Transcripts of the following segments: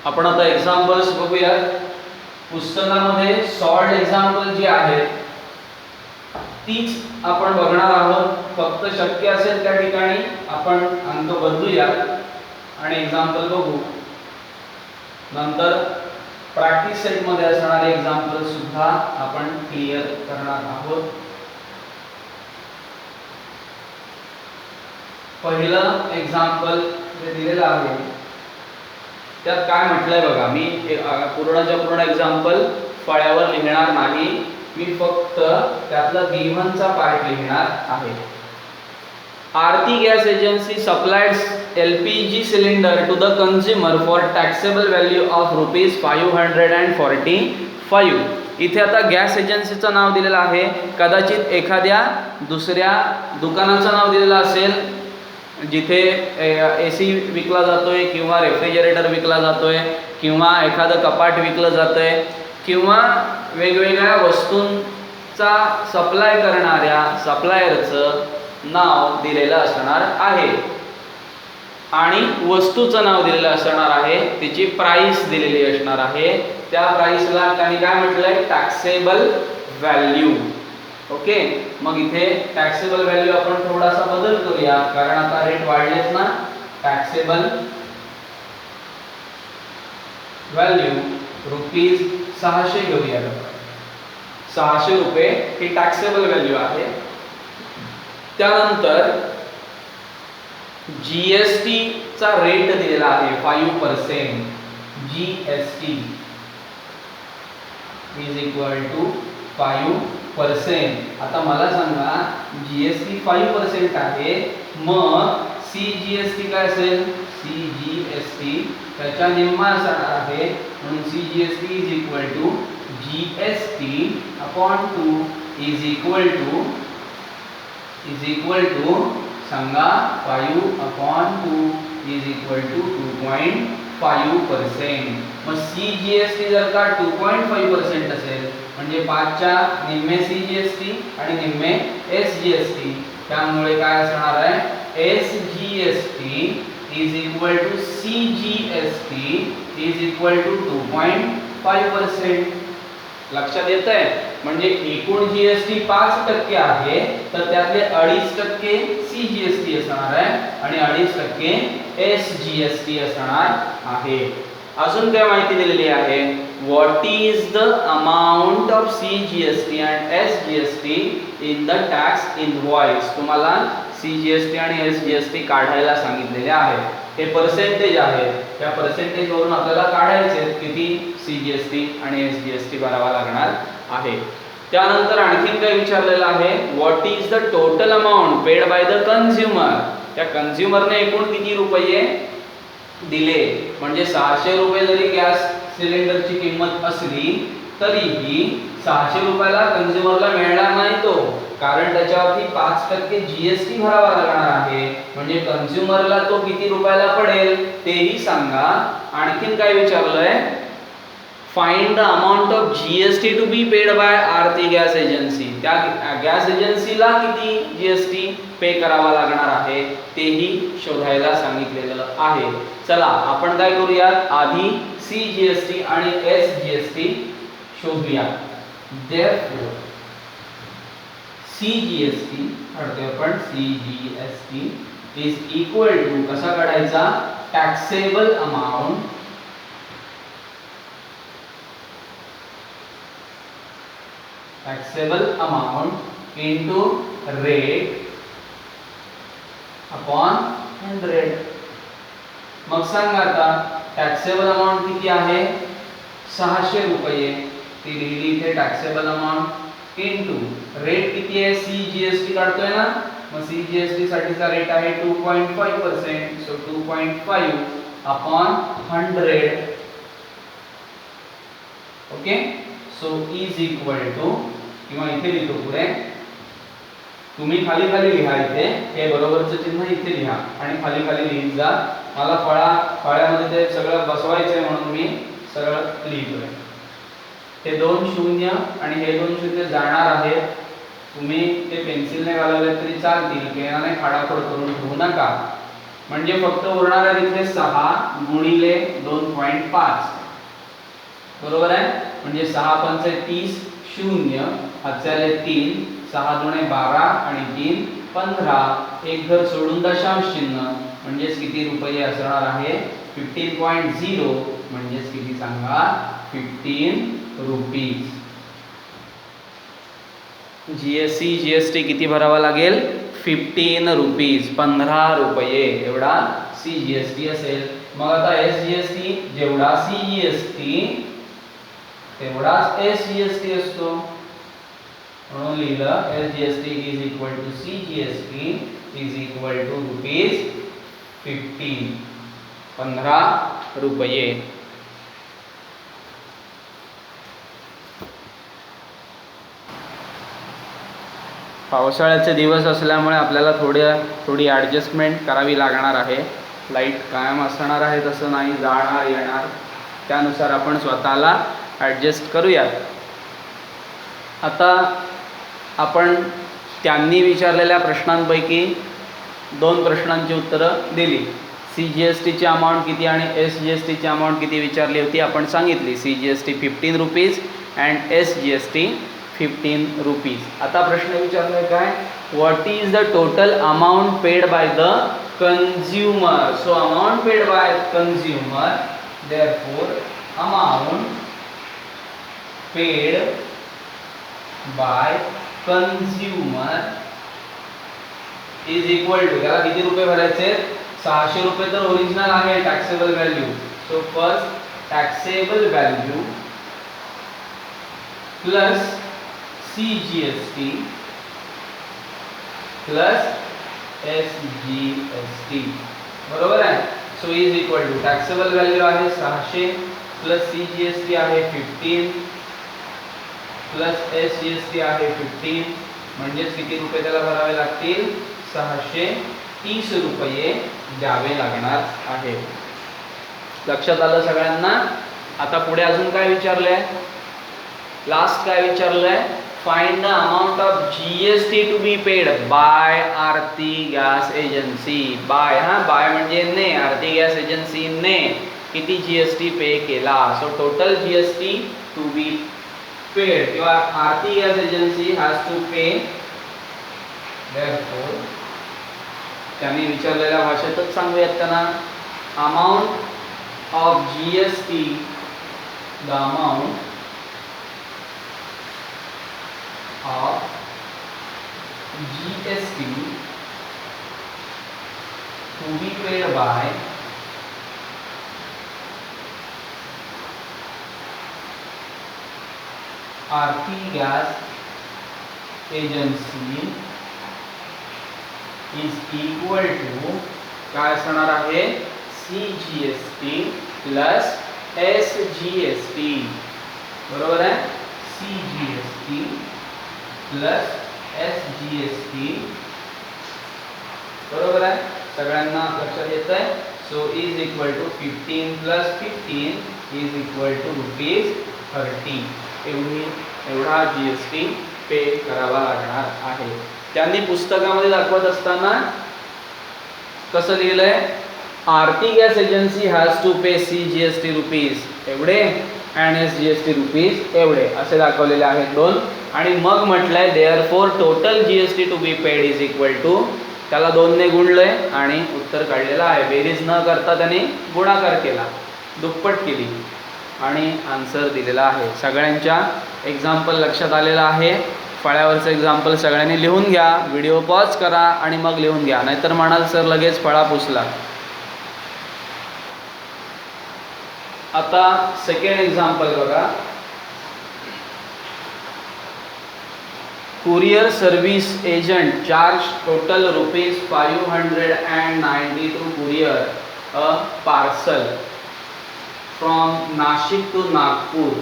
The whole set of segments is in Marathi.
आपण आता एक्झाम्पल्स बघूया. पुस्तकामध्ये सॉल्ड एक्झाम्पल जी आहेत तीच आपण बघणार आहोत. फक्त शक्य असेल त्या ठिकाणी आपण अंक बदलूया आणि एक्झाम्पल बघू. नंतर प्रॅक्टिस सेट मध्ये असणारे एक्झाम्पल सुद्धा आपण क्लिअर करणार आहोत. पहिलं एक्झाम्पल जे दिलेलं आहे त्यात काय म्हटलंय बघा. मी पूर्णच्या पूर्ण एक्झाम्पल फळ्यावर लिहिणार नाही, मी फक्त त्यातला गिव्हनचा पार्ट लिहिणार आहे. Aarti gas agency supplies LPG cylinder to the consumer for taxable value of ₹545. इथे आता गॅस एजन्सीचं नाव दिलेलं आहे. कदाचित एखाद्या दुसऱ्या दुकानाचं नाव दिलेलं असेल जिथे AC विकला जातोय किंवा रेफ्रिजरेटर विकला जातोय किंवा एखादं कपाट विकलं जातंय किंवा वेगवेगळ्या वस्तूंचा सप्लाय करणाऱ्या सप्लायरचं नाव दिलेलं असणार आहे आणि वस्तूचं नाव दिलेलं असणार आहे. त्याची प्राइस दिलेली असणार आहे. त्या प्राइसला त्यांनी काय म्हटलंय, टॅक्सेबल व्हॅल्यू. ओके, मग इथे टॅक्सेबल व्हॅल्यू आपण थोडासा बदल करूया कारण आता रेट वाढलेत ना. टॅक्सेबल व्हॅल्यू ₹600 घेऊया. ₹600 ही टॅक्सेबल व्हॅल्यू आहे. त्यानंतर GST चा रेट दिलेला आहे 5%. GST is equal to 5%. आता मला सांगा GST 5% आहे, मग CGST काय असेल? CGST त्याच्या निम्मा असणार आहे, म्हणून CGST is equal to GST upon 2 is equal to सांगा 5/2 इज इक्वल टू 2.5%. मग CGST जर का 2.5% असेल म्हणजे 5च्या निम्मे CGST आणि निम्मे SGST, त्यामुळे काय असणार आहे, SGST is equal to CGST is equal to 2.5%. लक्षात येत आहे? म्हणजे एकूण GST 5% आहे, तर त्यातले 2.5% CGST असणार आहे आणि 2.5% SGST असणार आहे. अजून काय माहिती दिलेली आहे, what is the amount of CGST and SGST in the tax invoice. तुम्हाला CGST आणि SGST काढायला सांगितलेले आहे. हे पर्सेंटेज आहे, त्या पर्सेंटेज वरून आपल्याला काढायचे किती CGST आणि SGST भरावा लागणार आहे. त्यानंतर आणखीन काय विचारलेलं आहे, what is the total amount paid by the consumer. त्या कंझ्युमरने एकूण किती रुपये दिले. म्हणजे ₹600 जरी गॅस सिलेंडरची किंमत असली तरीही ₹600 कंझ्युमरला मिळणार नाही तो, कारण त्याच्यावरती 5% GST भरावा लागणार आहे. म्हणजे कंझ्युमरला तो किती रुपयाला पडेल तेही सांगा. आणखीन काय विचारलंय, find the amount of GST to be paid by Aarti gas agency. त्या गॅस एजन्सीला किती GST पे करावा लागणार आहे तेही शोधायला सांगितलेलं आहे. चला आपण काय करूया, आधी CGST आणि SGST शोधूया. Therefore CGST काढतोय आपण, CGST इज इक्वल टू कसा काढायचा, taxable amount into rate upon 100. मग सांगा आता टॅक्सेबल अमाउंट किती आहे, ₹600. ती लिहिली इथे टॅक्सेबल अमाउंट इनटू रेट किती आहे, CGST काढतोय ना, मग CGST साठीचा रेट आहे 2.5%. So 2.5 upon 100. Okay, so is equal to, किंवा इथे लिहितो पुढे, तुम्ही खाली खाली लिहा, इथे हे बरोबरचं चिन्ह इथे लिहा आणि खाली खाली लिहित जा. मला फळ्यामध्ये ते सगळं बसवायचंय म्हणून मी सरळ लिहितोय. हे 2 शून्य आणि हे 2 शून्य जाणार आहेत. तुम्ही ते पेन्सिलने घालवले तरी चालतील, पेनाने फाडाफोड करून ठेवू नका. म्हणजे फक्त उरणार आहे तिथे 6 गुणिले 2.5 बरोबर आहे. म्हणजे 6 पंचे 30 0 हातच्याले 3 6 दुणे 12 आणि 3 15 एक घर सोडून दशांश चिन्ह म्हणजेच किती रुपये असणार आहे 15.0 म्हणजेच किती सांगा 15 रुपीज. जीएसटी जीएसटी किती भरावा लागेल 15 रुपीज 15 रुपये एवढा सी जीएसटी असेल. मग आता एस जीएसटी जेवढा सी जीएसटी तेवढाच एस जीएसटी असतो म्हणून लिहिलं S GST is equal to C GST is equal to rupees 15 रुपये. पावसाळ्याचे दिवस असल्यामुळे आपल्याला थोडी ॲडजस्टमेंट करावी लागणार आहे. लाईट कायम असणार आहे तसं नाही जाणार येणार त्यानुसार आपण स्वतःला ॲडजस्ट करूयात. आता आपण त्यांनी विचारलेल्या प्रश्नांपैकी 2 प्रश्नांची उत्तरं दिली. सी जी एस टीची अमाऊंट किती आणि एस जी एस टीची अमाऊंट किती विचारली होती आपण सांगितली. C G S T 15 rupees and S G S T 15 rupees. आता प्रश्न विचारलाय काय what is the total amount paid by the consumer. So amount paid by consumer therefore amount paid by consumer is equal to त्याला किती रुपये भरायचे 600 रुपये तर ओरिजिनल आहे taxable value. So first taxable value plus CGST plus SGST बरोबर आहे. So is equal to taxable value आहे 600 प्लस CGST आहे 15 प्लस SGST आहे 15 म्हणजेच किती रुपये त्याला भरावे लागतील 630 रुपये द्यावे लागणार आहे. लक्षात आलं सगळ्यांना. आता पुढे अजून काय विचारलंय लास्ट काय विचारलंय find the amount of GST to be paid by Aarti gas agency. By by म्हणजे ने आरती गॅस एजन्सी ने किती जीएसटी पे केला. So total GST to be paid किंवा Aarti gas agency has to pay therefore त्यांनी विचारलेल्या भाषेतच सांगूयात त्यांना amount of GST the amount of GST to be paid by Aarti Gas Agency is equal to काय असणार आहे CGST plus SGST बरोबर आहे. CGST प्लस SGST बरोबर आहे. सगळ्यांना लक्षात येत आहे. So is equal to 15 plus 15 is equal to rupees 30 एवढा जीएसटी पे करावा लागणार आहे. त्यांनी पुस्तकामध्ये दाखवत असताना कसं लिहिलंय Aarti gas agency has to pay CGST rupees एवढे अँड SGST रुपीज एवढे असे दाखवलेले आहेत 2 आणि मग म्हटलंय therefore total GST to be paid is equal to त्याला 2 ने गुणलंय आणि उत्तर काढलेलं आहे. बेरीज न करता त्याने गुणाकार केला दुप्पट केली आणि आन्सर दिलेला आहे. सगळ्यांच्या एक्झाम्पल लक्षात आलेला आहे. फळ्यावरचं एक्झाम्पल सगळ्यांनी लिहून घ्या. व्हिडिओ पॉज करा आणि मग लिहून घ्या नाहीतर म्हणाल सर लगेच फळा पुसला. आता सेकंड एक्झाम्पल बघा. courier service agent charge total rupees 590 to courier a parcel from Nashik to Nagpur.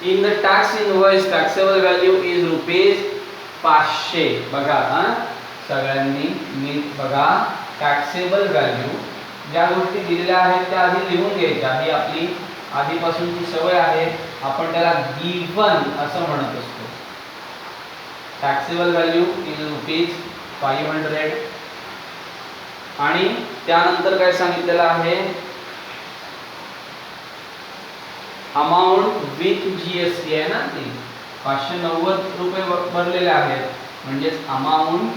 In the tax invoice taxable value is rupees 500. बघा सगळ्यांनी नीट बघा टॅक्सेबल व्हॅल्यू ज्या गोष्टी दिलेल्या आहेत त्या आधी लिहून घ्यायच्या. ही आपली आधीपासूनची सवय आहे. आपण त्याला गिवन असं म्हणत असतो. taxable value is rupees 500 आणि त्यानंतर काय सांगितलेलं आहे, अमाऊंट विथ जीएसटी आहे ना, ती 590 रुपये भरलेले आहेत, म्हणजेच अमाऊंट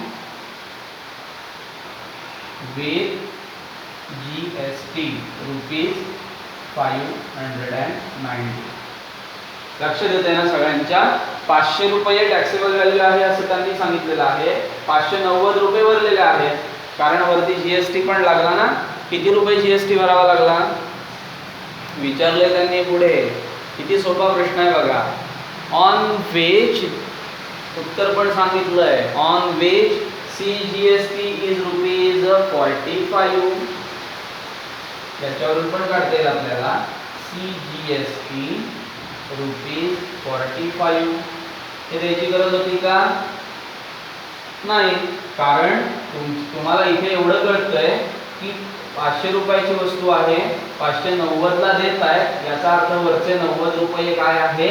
विथ जीएसटी ₹590. लक्ष देते ना सगळ्यांच्या, 500 रुपये टॅक्सेबल व्हॅल्यू आहे असं त्यांनी सांगितलेलं आहे, 590 रुपये भरलेले आहेत, कारण वरती जीएसटी पण लागला ना. किती रुपये जीएसटी भरावा लागला विचारले त्यांनी पुढे. किती सोपा प्रश्न आहे बघा. ऑन वेज उत्तर पण सांगितलंय, ऑन वेज CGST इज ₹45. त्याच्यावरून पण काढता येईल आपल्याला, CGST ₹45. हे द्यायची गरज होती का नाही, कारण तुम्हाला इथे एवढं कळतंय की 500 रुपयाची वस्तू आहे, 590 ला देत आहे, याचा अर्थ वरचे 90 रुपये काय आहे,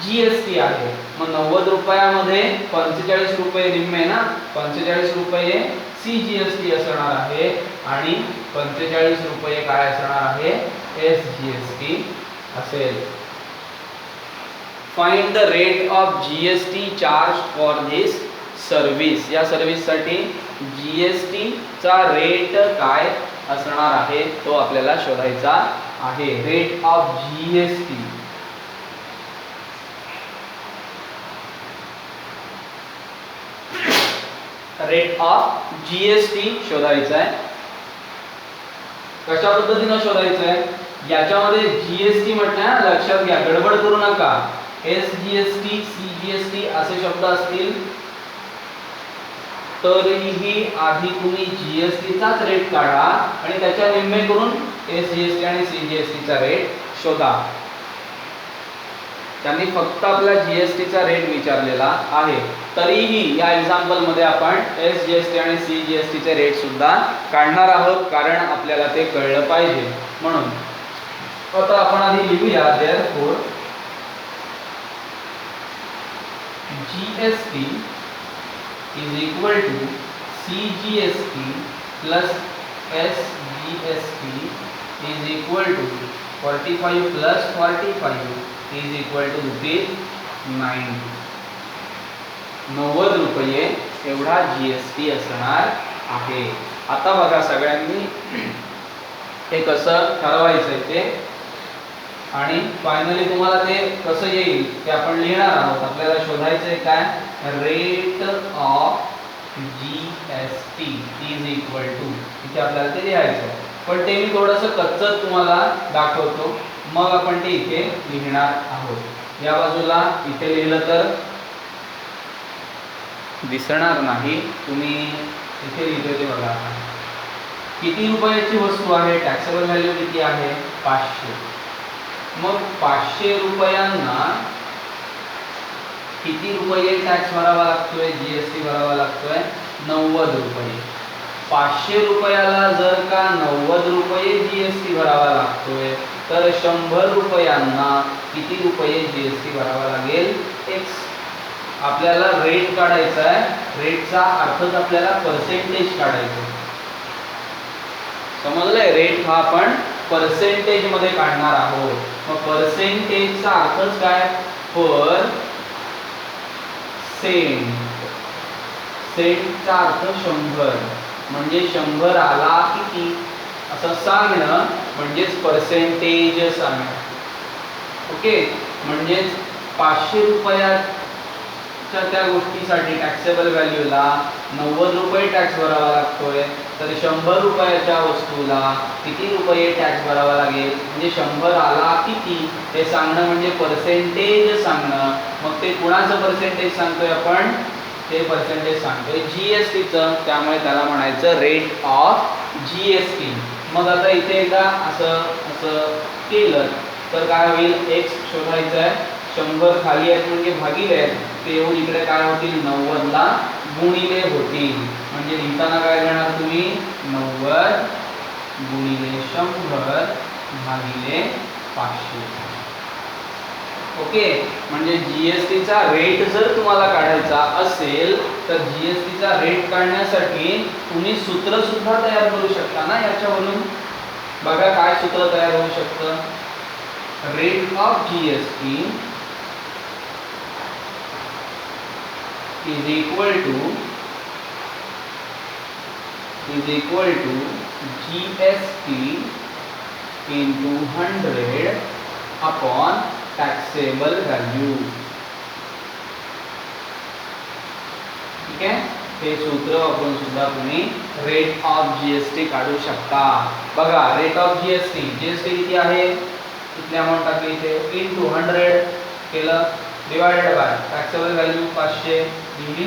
जीएसटी आहे. मग 90 रुपयामध्ये 45 रुपये निम्मे ना, 45 रुपये CGST असणार आहे आणि 45 रुपये काय असणार आहे, SGST असेल. Find the rate of GST charge for this service. या सर्व्हिस साठी GST चा रेट काय असणार आहे तो आपल्याला शोधायचा आहे. Rate of GST. Rate of GST शोधायचा आहे. कशा पद्धतीने शोधायचं आहे, याच्यामध्ये GST म्हटलं लक्षात घ्या, गडबड करू नका. SGST CGST असे शब्द असतील तरीही आधी तुम्ही GST चाच रेट काढा आणि त्याच्या निम्मे करून SGST आणि CGST चा रेट शोधा. त्यांनी फक्त आपला GST चा रेट विचारलेला आहे, तरीही या एक्झाम्पल मध्ये आपण SGST आणि CGST चे रेट सुद्धा काढणार आहोत, कारण आपल्याला ते कळलं पाहिजे म्हणून. आता आपण आधी लिहूया, therefore GST is equal to CGST plus SGST is equal to 45 plus 45 is equal to ₹90. 90 रुपये एवढा GST असणार आहे. आता बघा सगळ्यांनी हे कसं ठरवायचं ते, आणि फायनली तुम्हाला ते कसं येईल ते आपण लिहिणार आहोत. आपल्याला शोधायचं आहे काय, rate of GST is equal to, इथे आपल्याला ते लिहायचं, पण ते मी थोडंसं कच्चं तुम्हाला दाखवतो, मग आपण ते इथे लिहिणार आहोत. या बाजूला इथे लिहिलं तर दिसणार नाही, तुम्ही इथे लिहितो ते बघा. किती रुपयाची वस्तू आहे, टॅक्सेबल व्हॅल्यू किती आहे, 500. मग 500 रुपयांना किती रुपये टॅक्स भरावा लागतोय, GST भरावा लागतोय, 90 रुपये. 500 रुपयाला जर का 90 रुपये GST भरावा लागतोय, तर 100 रुपयांना किती रुपये GST भरावा लागेल, X. आपल्याला रेट काढायचा आहे, रेटचा अर्थच आपल्याला पर्सेंटेज काढायचा. समजलंय, रेट हा आपण पर्सेंटेज मध्ये काढणार आहोत. मग पर्सेंटेजचा अर्थच काय, पर सेंट. सेंटचा अर्थ 100, म्हणजे 100 आला किती असं सांगणं, म्हणजेच पर्सेंटेज सांगणं. ओके, म्हणजेच 500 रुपयाच्या त्या गोष्टीसाठी टॅक्सेबल व्हॅल्यूला 90 रुपये टॅक्स भरावा लागतोय, तर 100 रुपयाच्या वस्तूला किती रुपये टॅक्स भरावा लागेल, म्हणजे 100 आला किती ते सांगणं, म्हणजे पर्सेंटेज सांगणं. मग ते कुणाचं पर्सेंटेज सांगतोय आपण, ते पर्सेंटेज सांगतोय GSTचं, त्यामुळे त्याला म्हणायचं रेट ऑफ GST. मग आता इथे एकदा असं केलं तर काय होईल, X शोधायचं आहे, 100 खाली आहेत म्हणजे भागिले आहेत, ते येऊन इकडे काय होतील, 90 ला गुणिले होतील. म्हणजे लिहिताना काय घेणार तुम्ही, 90 गुणिले 100 भागिले 500. ओके, म्हणजे जीएसटीचा रेट जर तुम्हाला काढायचा असेल तर जीएसटीचा रेट काढण्यासाठी तुम्ही सूत्र सुद्धा तयार करू शकता ना याच्यावरून. बघा काय सूत्र तयार होऊ शकतं. Rate of GST is equal to GST into 100 upon taxable value. ठीक आहे, हे सूत्र वापरून सुद्धा तुम्ही रेट ऑफ जीएसटी काढू शकता. बघा रेट ऑफ जीएसटी किती आहे, किती अमाउंट टाकली इथे, into 100 केलं, डिवाइडेड बाय टॅक्सेबल व्हॅल्यू 500 लिहिली.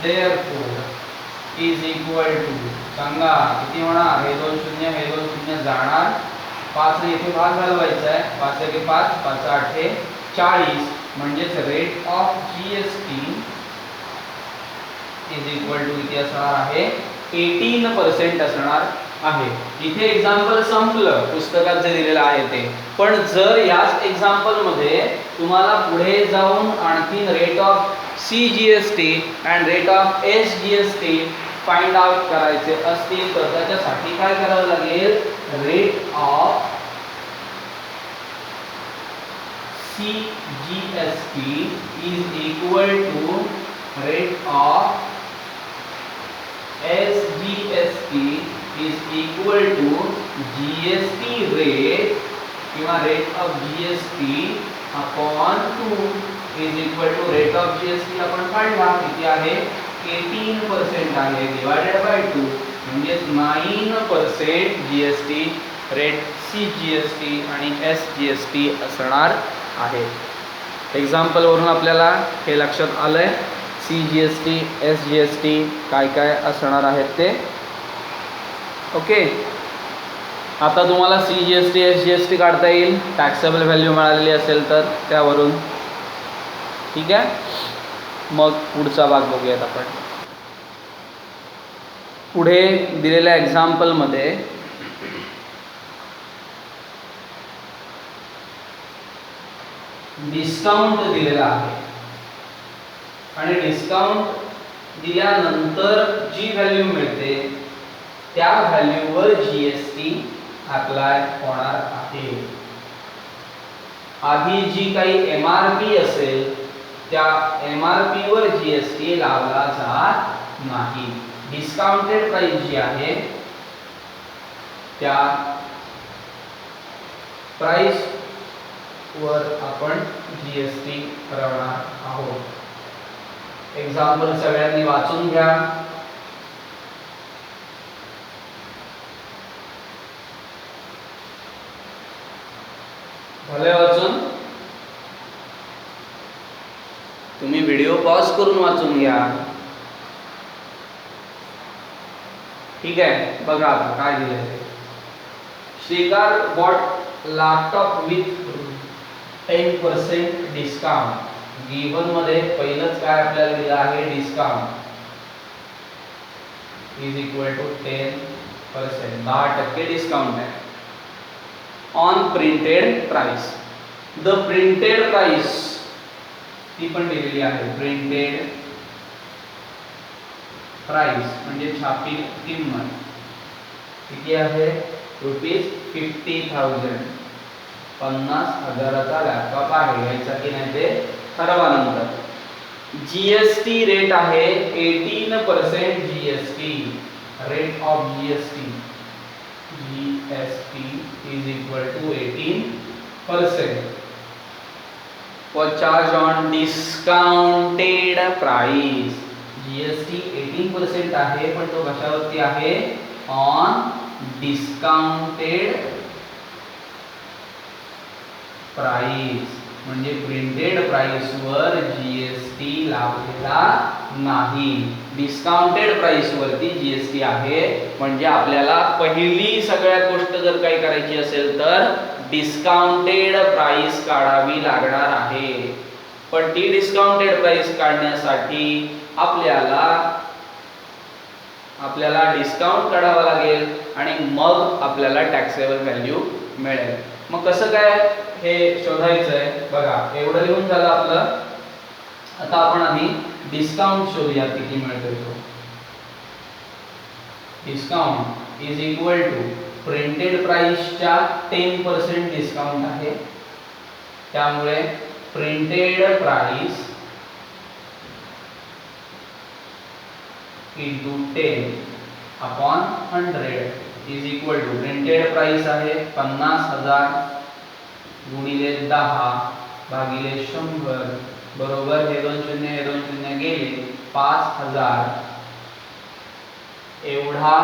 देअरफॉर इज इक्वल टू, सांगा किती होणार, हे 2 शून्य जाणार, 5 ने इथे भाग घालवायचा आहे, 5 1 5, 5 8 40, म्हणजेच rate of GST is equal to किती असणार आहे, 18% असणार आहे. इथे एक्झाम्पल संपलं, पुस्तकात जे दिलेलं आहे ते. पण जर याच एक्झाम्पल मध्ये तुम्हाला पुढे जाऊन आणखी rate of CGST and rate of SGST find out करायचे असतील तर त्याच्यासाठी काय करावं लागेल, rate of CGST is equal to rate of SGST is equal to GST rate किंवा rate of GST upon 2 is equal to rate of GST आपण काढला किती आहे, 18% आहे, डिवाइडेड बाय 2 म्हणजे 9% जीएसटी रेट सीजीएसटी आणि एसजीएसटी असणार आहे. एक्झाम्पल वरून आपल्याला हे लक्षात आलंय, सीजीएसटी एसजीएसटी काय काय असणार आहेत ते. ओके, आता तुम्हाला सीजीएसटी एसजीएसटी काढता येईल टॅक्सेबल व्हॅल्यू मिळालेली असेल तर त्यावरून. ठीक आहे, मग पुढचा भाग बघूयात आपण. पुढे दिलेल्या एक्झाम्पलमध्ये डिस्काउंट दिलेला आहे आणि डिस्काउंट दिल्यानंतर जी व्हॅल्यू मिळते त्या व्हॅल्यूवर जीएसटी अप्लाय होणार आहे. आधी जी काही एमआरपी असेल त्या एमआरपी वर जीएसटी लावला जात नाही. डिस्काउंटेड प्राइस जी आहे त्या प्राइस वर आपण जीएसटी करणार आहोत. एक्झाम्पल सगळ्यांनी वाचून घ्या. झाले वाचून? तुम्ही व्हिडिओ पॉज करून वाचून घ्या. ठीक आहे, बघा आता काय दिलंय ते. Shrikar bought laptop with 10% discount. Given मध्ये पहिलंच काय आपल्याला दिलं आहे, discount is equal to 10%, 10% discount आहे on printed price. The printed price ती पण दिलेली आहे, प्रिंटेड प्राइस म्हणजे छापील किंमत किती आहे, ₹50,000. 50,000चा लॅपटॉप आहे, घ्यायचा की नाही ते ठरवा नंतर. जीएसटी रेट आहे 18% GST. Rate of GST is equal to 18%. For charge on discounted price, GST 18% आहे, पण तो कशावरती आहे, ऑन डिस्काउंटेड प्राइस. म्हणजे प्रिंटेड प्राइस वर जीएसटी लावलेला नाही, डिस्काउंटेड प्राइस वरती जीएसटी आहे. म्हणजे आपल्याला पहिली सगळ्यात गोष्ट जर काही करायची असेल तर डिस्काउंटेड प्राइस काढावी लागणार आहे. पण ती डिस्काउंटेड प्राइस काढण्यासाठी आपल्याला डिस्काउंट काढावा लागेल आणि मग आपल्याला टॅक्सेबल व्हॅल्यू मिळेल. मग कसं काय हे शोधायचं आहे. बघा एवढं लिहून झालं आपलं. आता आपण आधी डिस्काउंट शोधूया किती मिळतोय तो. Discount is equal to printed प्राइसच्या 10% डिस्काउंट आहे, त्यामुळे printed price into 10 upon 100 is equal to printed price आहे 50,000 गुणिले 10 भागिले 100 बरोबर हे 2 शून्य गेले 5,000 एवढा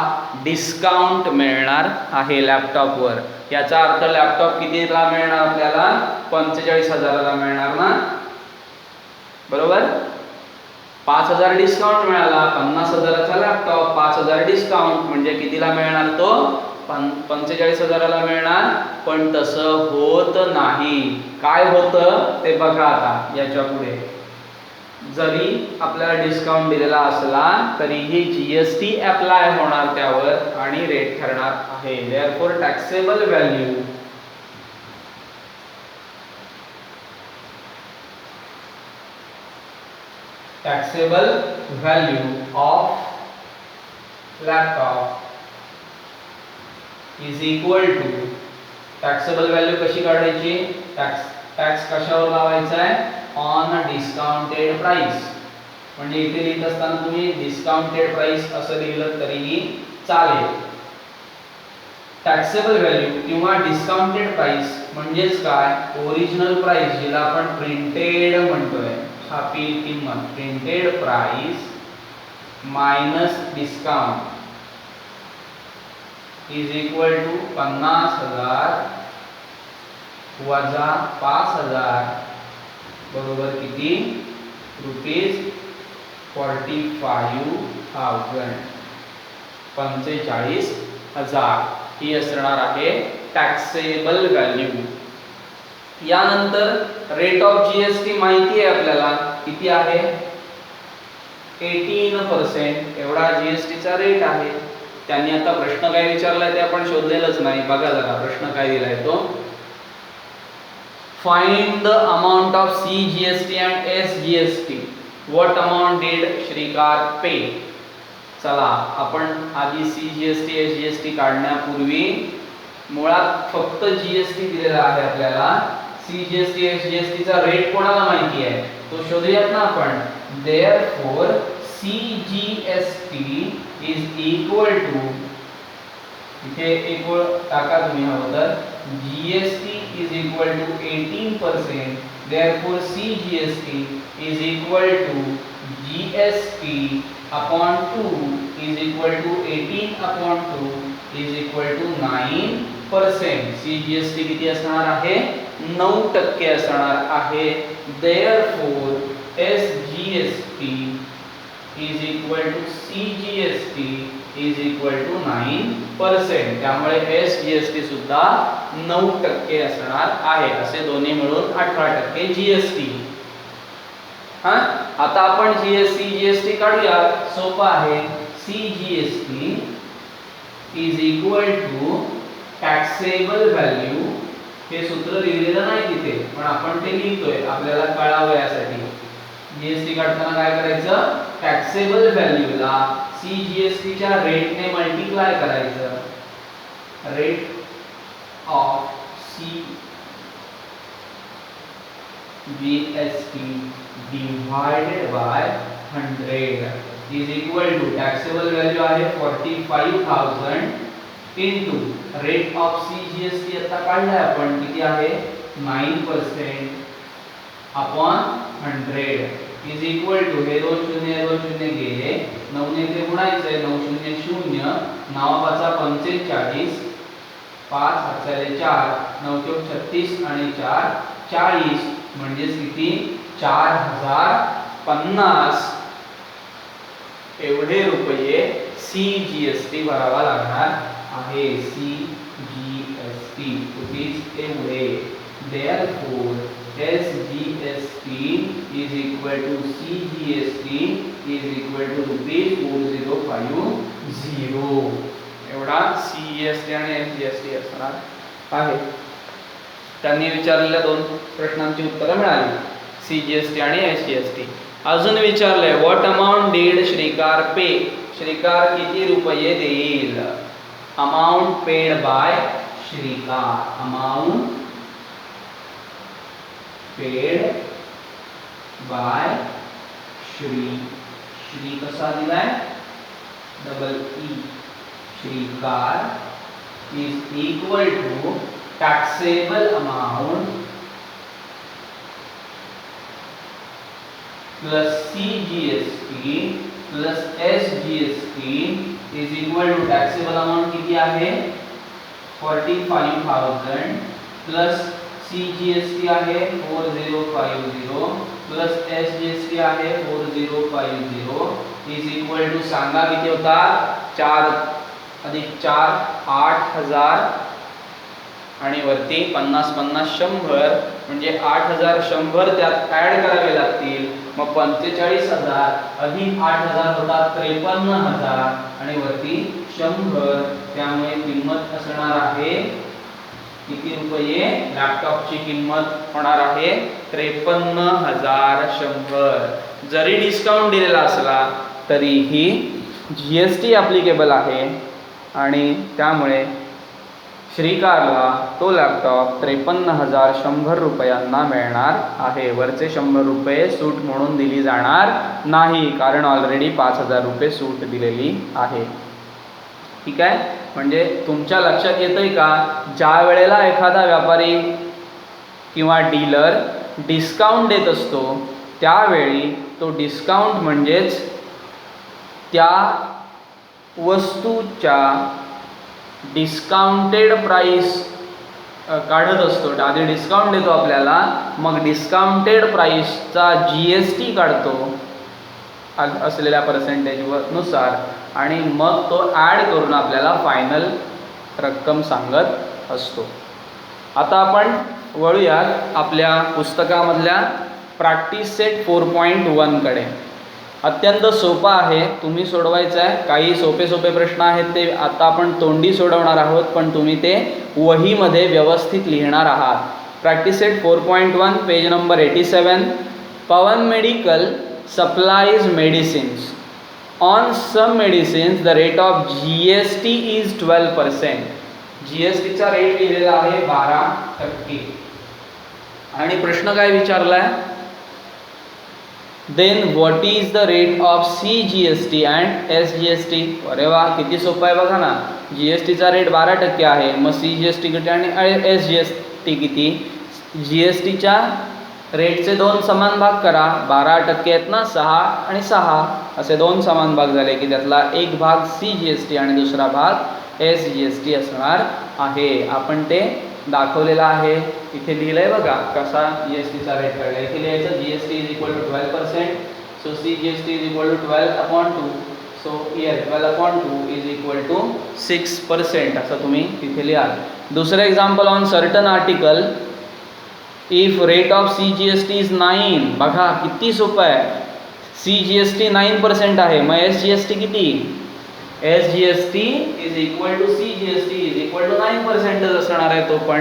डिस्काउंट मिळणार आहे लॅपटॉपवर. याचा अर्थ लॅपटॉप कितीला मिळणार आपल्याला? 45,000ला मिळणार ना, बरोबर. 5,000 डिस्काउंट मिळाला, 50,000चा लॅपटॉप, 5,000 डिस्काउंट म्हणजे कितीला मिळणार तो? 45,000ला मिळणार. पण तसं होत नाही. काय होतं ते बघा आता याच्या पुढे. जरी आपल्याला डिस्काउंट दिलेला असला तरीही जीएसटी अप्लाय होणार त्यावर आणि रेट ठरणार आहे. Therefore taxable value of laptop is equal to taxable value कशी काढायची? टॅक्स कशावर लावायचा आहे? On discounted price. म्हणजे इथे लिहित असताना तुम्ही डिस्काउंटेड प्राइस असं लिहिलं तरीही चालेल. टॅक्सेबल व्हॅल्यू किंवा डिस्काउंटेड प्राइस म्हणजेच काय? ओरिजिनल प्राइस जिला आपण प्रिंटेड म्हणतोय, छापील किंमत, printed price minus discount is equal to 50,000 वजा 5,000 बरोबर किती? रुपीज 45,000 45,000 ही असणार आहे टॅक्सेबल व्हॅल्यू. यानंतर रेट ऑफ जीएसटी माहिती आहे आपल्याला किती आहे? 18% एवढा जीएसटीचा रेट आहे. त्यांनी आता प्रश्न काय विचारलाय ते आपण शोधलेलंच नाही. बघा जरा प्रश्न काय दिलाय तो. Find the amount of CGST and SGST. What amount did श्रीकार pay? चला आपण आधी CGST SGST काढण्यापूर्वी मुळात फक्त जीएसटी दिलेला आहे आपल्याला. CGST SGST चा रेट कोणाला माहिती आहे तो शोधूयात ना आपण. Therefore CGST is equal to इथे इक्वल टाका तुम्ही हवं तर GST is equal to 18%. Therefore CGST is equal to GST upon 2 is equal to 18 upon 2 is equal to 9%. CGST किती असणार आहे? 9% असणार आहे. Therefore SGST is equal to CGST is equal to 9%. त्यामुळे SGST सुद्धा 9% असणार आहे. असे दोन्ही मिळून 18% जीएसटी. आता आपण जीएसटी काढूया. सोपं आहे. CGST is equal to taxable value. हे सूत्र लिहिलेलं नाही तिथे पण आपण ते लिहितोय आपल्याला कळावं यासाठी. जीएसटी काढताना काय करायचं? टॅक्सेबल व्हॅल्यूला CGST च्या रेटने मल्टिप्लाय करायचं. Rate of CGST divided by 100 is equal to taxable value आहे 45,000 इनटू रेट ऑफ CGST आता काढलाय आपण किती आहे? 9% अपॉन 100 इज इक्वल टू हे 2 शून्य गेले 9 ने ते गुणायचंय 9 शून्य 0 9 45 5 हातले 4 9 चौक 36 आणि 4 40 म्हणजे किती? 4,050 एवढे रुपये CGST भरावा लागणार आहे. CGST रुपीज एवढे. Therefore SGST is equal to CGST is equal to rupees 4050. एवढा CGST आणि SGST असणार आहे. त्यांनी विचारलेल्या 2 प्रश्नांची उत्तरं मिळाली, CGST आणि SGST. अजून विचारलंय what amount did Shrikar pay, Shrikar किती रुपये देईल. Amount paid by Shrikar, amount paid by Shri कसा दिलाय, double E, Shrikar is equal to taxable amount plus CGST plus SGST is equal to taxable amount किती आहे 45,000 प्लस CGST आहे 4050 प्लस SGST आहे 4050 इज इक्वल टू सांगा किती होता 4 अधिक 4 8,000 आणि वरती 50 50 100 म्हणजे 8,100 त्यात ऍड करावे लागतील. मग 45,000 अधिक 8,000 होतात 53,000 आणि वरती 100. त्यामुळे किंमत असणार आहे किती रुपये, लॅपटॉपची किंमत होणार आहे 53,100. जरी डिस्काउंट दिलेला असला तरीही GST ॲप्लिकेबल आहे आणि त्यामुळे श्रीकारला तो लॅपटॉप 53,100 रुपयांना मिळणार आहे. वरचे 100 रुपये सूट म्हणून दिली जाणार नाही, कारण ऑलरेडी 5,000 रुपये सूट दिलेली आहे. ठीक आहे, म्हणजे तुमच्या लक्षात येतंय का, ज्या वेळेला एखादा व्यापारी किंवा डीलर डिस्काउंट देत असतो त्यावेळी तो डिस्काउंट म्हणजेच त्या वस्तूच्या डिस्काउंटेड प्राइस काढत असतो. आधी डिस्काउंट देतो आपल्याला, मग डिस्काउंटेड प्राइसचा GST काढतो असलेल्या पर्सेंटेजवर नुसार आणि मग तो ॲड करून आपल्याला फायनल रक्कम सांगत असतो. आता आपण वळूयात आपल्या पुस्तकामधल्या प्रॅक्टिस सेट 4.1 कडे. अत्यंत सोपा आहे, तुम्ही सोडवायचं आहे. काही सोपे सोपे प्रश्न आहेत ते आता आपण तोंडी सोडवणार आहोत, पण तुम्ही ते वहीमध्ये व्यवस्थित लिहिणार आहात. Practice set 4.1 page number 87. Pawan medical supplies medicines. On some medicines the rate of GST is 12%. GST चा रेट लिहिलेला आहे 12%. आणि प्रश्न काय विचारलाय, then what is the rate of CGST and SGST. अरे वा, किती सोपं आहे बघा ना. GST चा रेट 12% आहे, मग CGST किती आणि SGST किती. GST च्या रेटचे 2 समान भाग करा, 12% आहेत ना, 6 आणि 6 असे 2 समान भाग झाले की त्यातला एक भाग CGST आणि दुसरा भाग SGST असणार आहे. आपण ते दाखवलेला आहे, इथे लिहिलंय बघा कसा GST चा रेट काढला. इथे लिहायचं GST is equal to 12%, so CGST is equal to 12/2, so here 12/2 is equal to 6% असं तुम्ही तिथे लिहा. दुसरं example on certain article if rate of CGST is 9. बघा किती सोपं आहे. CGST 9% आहे, मग SGST किती. SGST is equal to CGST is equal to 9% असणार आहे तो पण.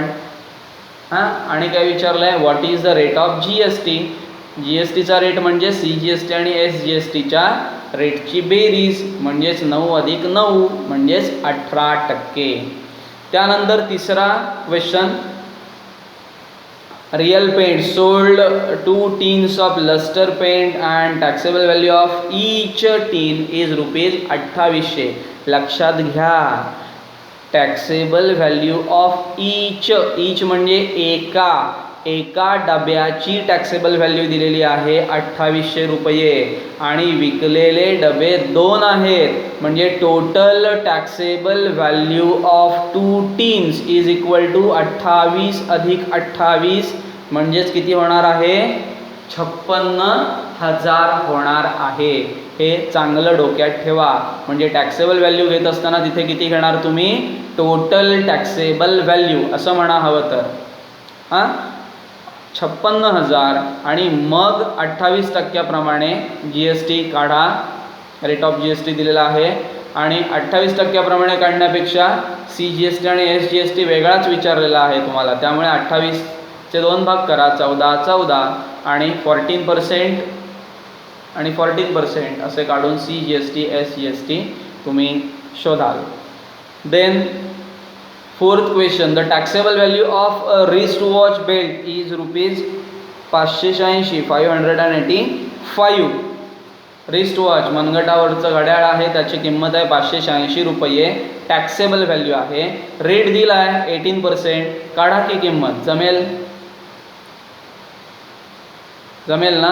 हां, आणि काय विचारलं आहे, what is the rate of GST. GST चा रेट म्हणजे CGST आणि SGST च्या रेटची बेरीज म्हणजेच 9 अधिक 9 म्हणजेच 18%. त्यानंतर तिसरा question, real paint sold 2 tins of lustre paint and taxable value of each tin is ₹2800. लक्षात घ्या, टॅक्सेबल व्हॅल्यू ऑफ ईच म्हणजे एका डब्याची टॅक्सेबल व्हॅल्यू दिलेली आहे 2800 रुपये आणि विकलेले डबे 2 आहेत म्हणजे total taxable value of 2 tins is equal to 28 अधिक 28 म्हणजेच किती होणार आहे 56,000 होणार आहे. हे चांगलं डोक्यात ठेवा. म्हणजे टॅक्सेबल व्हॅल्यू घेत असताना तिथे किती घेणार तुम्ही, टोटल टॅक्सेबल व्हॅल्यू असं म्हणा हवं तर. हां, 56,000 आणि मग 28% GST काढा. रेट ऑफ GST दिलेला आहे आणि 28% काढण्यापेक्षा CGST आणि SGST वेगळाच विचारलेला आहे तुम्हाला, त्यामुळे 28चे 2 भाग करा, 14 आणि 14% आणि 14% असे काढून CGST SGST तुम्ही शोधाल. Then 4th question, the taxable value of a wrist watch belt is rupees 585. Wrist watch मनगटावरचं घड्याळ आहे, त्याची किंमत आहे 586 रुपये. टॅक्सेबल व्हॅल्यू आहे, रेट दिला आहे 18%. काढा की किंमत, जमेल ना.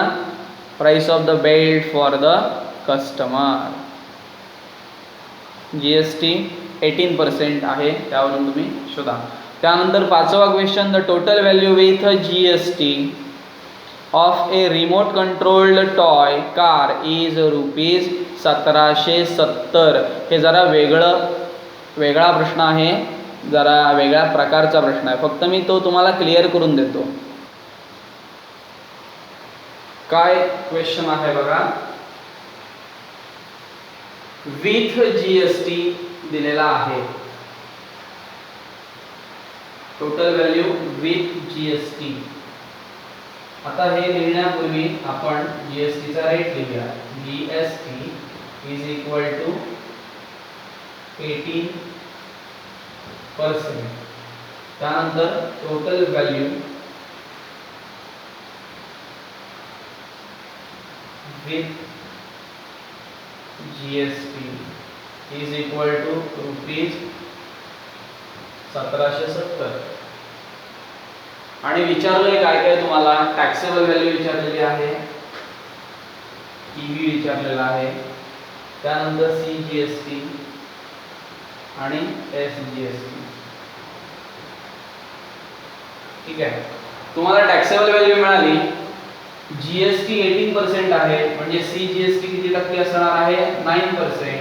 Price of the belt for the customer, GST 18% आहे, त्यावरून तुम्ही शोधा. त्यानंतर 5वा question, the total value with GST of a remote controlled toy car is rupees 1770. हे जरा वेगळा प्रश्न आहे, जरा वेगळ्या प्रकारचा प्रश्न आहे, फक्त मी तो तुम्हाला क्लिअर करून देतो. काय क्वेश्चन आहे बघा. विथ GST दिलेला आहे, टोटल व्हॅल्यू विथ GST. आता हे लिहिण्यापूर्वी आपण GSTचा रेट लिहूया. GST is equal to 18%. त्यानंतर total value with GST is equal to rupees 1770. आणि विचारलंय काय काय तुम्हाला, टॅक्सेबल व्हॅल्यू विचारलेली आहे, EV विचारलेला आहे, त्यानंतर CGST आणि SGST. ठीक आहे, तुम्हाला टॅक्सेबल व्हॅल्यू मिळाली. GST 18% आहे, म्हणजे CGST किती टक्के असणार आहे, 9%,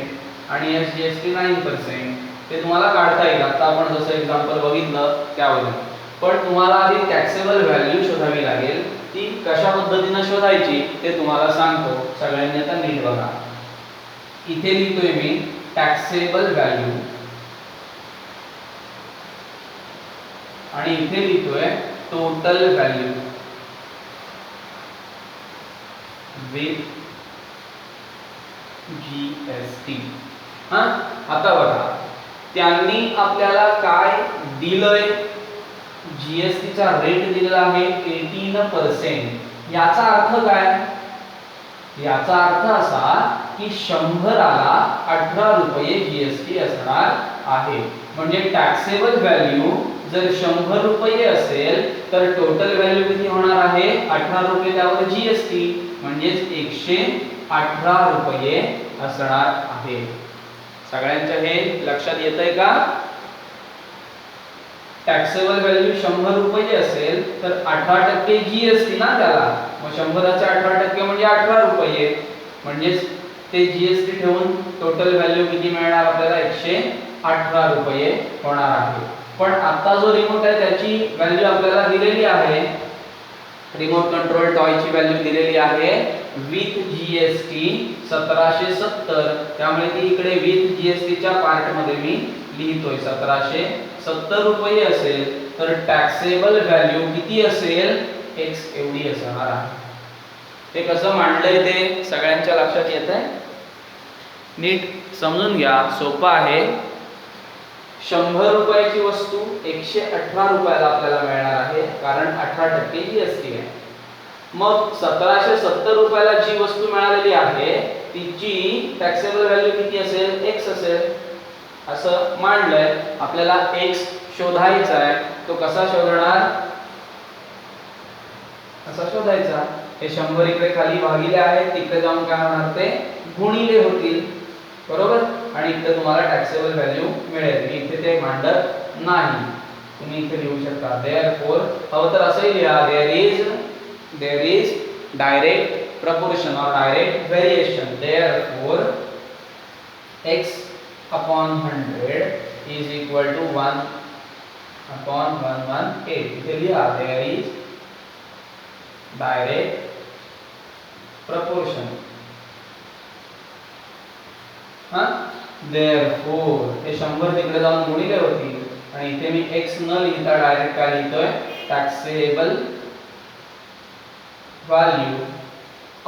आणि SGST 9%. ते तुम्हाला काढता येईल, आता आपण जसं एक्झाम्पल बघितलं त्यावरून. पण तुम्हाला आधी टॅक्सेबल व्हॅल्यू शोधावी लागेल. ती कशा पद्धतीने शोधायची ते तुम्हाला सांगतो. सगळ्यांनी आता नीट बघा. इथे लिहितोय मी टॅक्सेबल व्हॅल्यू आणि इथे लिहितोय टोटल व्हॅल्यू विथ GST. आता बघा, त्यांनी आपल्याला काय दिलंय, GSTचा रेट दिलेला आहे 18%. याचा अर्थ काय, याचा अर्थ असा की 100ला 18 रुपये GST असणार आहे. म्हणजे टॅक्सेबल व्हॅल्यू जर 100 रुपये असेल तर टोटल व्हॅल्यू किती होणार आहे, 18 रुपये त्यावर GST, म्हणजे 118 रुपये असणार आहे. सगळ्यांच्या हे लक्षात येतंय का. टॅक्सेबल व्हॅल्यू 100 रुपये असेल तर 18% GST ना त्याला, मग 100चे 18% म्हणजे 18 रुपये, म्हणजे ते GST ठेवून टोटल व्हॅल्यू किती मिळणार आपल्याला, 118 रुपये होणार आहे. पण आता जो रिमोट आहे त्याची व्हॅल्यू आपल्याला दिलेली आहे, रिमोट कंट्रोल टॉयची व्हॅल्यू दिलेली आहे विथ GST 1770. त्यामुळे ती इकडे विथ GSTच्या पार्ट मध्ये मी लिहितोय 1770 रुपये असेल तर टॅक्सेबल व्हॅल्यू किती असेल, x एवढी असणार आहे. ते कसं मांडलंय ते सगळ्यांच्या लक्षात येतंय, नीट समजून घ्या, सोपं आहे. 100 रुपयाची वस्तू 118 रुपयाला आपल्याला मिळणार आहे, कारण 18% GST आहे. मग 1770 रुपयाला जी वस्तू मिळालेली आहे तिची टॅक्सेबल व्हॅल्यू किती असेल, x असेल, असं मांडलंय. आपल्याला x शोधायचा आहे, तो कसा शोधणार, असा शोधायचा. हे 100 इकडे खाली भागिले आहेत, तिकडे जाऊन काय होणार, ते गुणिले होतील, बरोबर. आणि इथे तुम्हाला टॅक्सेबल व्हॅल्यू मिळेल. मी इथे ते मांडत नाही, तुम्ही इथे लिहू शकता. देअरफॉर हवं तर असंही लिहा, देयर इज डायरेक्ट प्रपोर्शन और direct variation. Therefore x upon 100 is equal to 1 upon 118. इथे लिहा, there is direct proportion. Therefore हे 100 तिकडे जाऊन गुणिले होतील आणि इथे मी x न लिहिता डायरेक्ट काय लिहितोय टॅक्सेबल व्हॅल्यू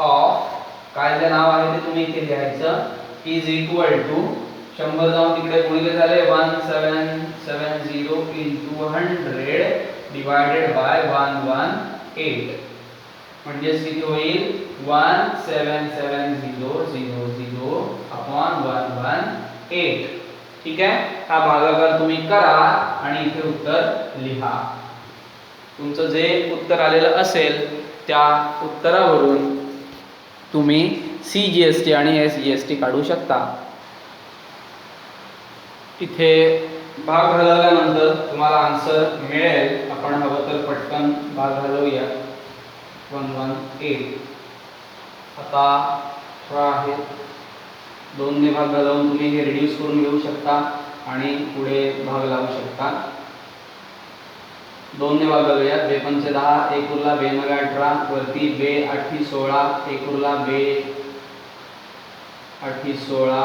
ऑफ काय जे नाव आहे ते तुम्ही इथे लिहायचं इज इक्वल टू 100 जाऊन तिकडे गुणिले झाले 1770 into 100 डिवायडेड बाय 118 म्हणजे किती होईल 177000 अपॉन 118. ठीक आहे, हा भागाकार तुम्ही करा आणि इथे उत्तर लिहा. तुमचं जे उत्तर आलेलं असेल त्या उत्तरावरून तुम्ही CGST आणि SGST काढू शकता. इथे भाग घालवल्यानंतर तुम्हाला आन्सर मिळेल. आपण हवं तर पटकन भाग घालवूया. 118 आता 18 आहे. 2 ने भाग घालवून तुम्ही हे रिड्यूस करून घेऊ शकता आणि पुढे भाग लावू शकता. 2 ने भाग घालूया. 2 पंचे 10, 1 उरला 2 नव्वे 18, वरती 2 8 16, 1 उरला 2 8 16,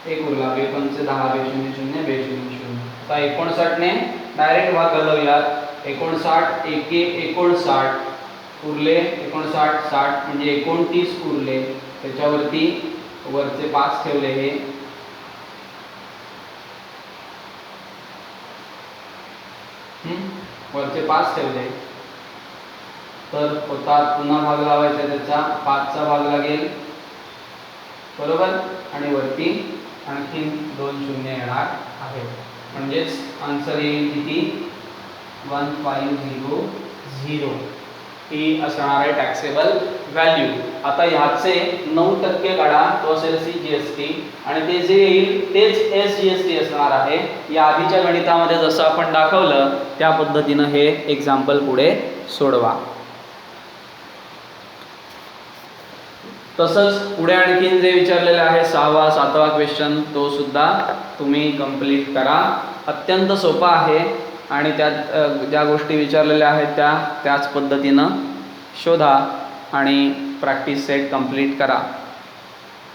1 उरला 2 पंचे 10, 2 0 0, 2 0 0. आता 59 ने डायरेक्ट भाग घालवूया. 59 1 59 उरले 59 60 म्हणजे 29 उरले. त्याच्यावरती वरचे 5 ठेवले हे वरचे 5 ठेवले तर होतात. पुन्हा भाग लावायचा त्याचा 5 चा भाग लागेल बरोबर आणि वरती आणखी 2 शून्य येणार आहे. म्हणजेच आन्सर येईल किती 1500 ही असणार आहे टॅक्सेबल व्हॅल्यू. आता ह्याचे 9% काढा तो असेल CGST आणि ते जे येईल तेच SGST असणार आहे. या आधीच्या गणितामध्ये जसं आपण दाखवलं त्या पद्धतीनं हे एक्झाम्पल पुढे सोडवा. तसंच पुढे आणखीन जे विचारलेलं आहे 6वा 7वा क्वेश्चन तो सुद्धा तुम्ही कंप्लीट करा. अत्यंत सोपा आहे आणि त्यात ज्या गोष्टी विचारलेल्या आहेत त्याच पद्धतीनं शोधा आणि प्रॅक्टिस सेट कंप्लीट करा.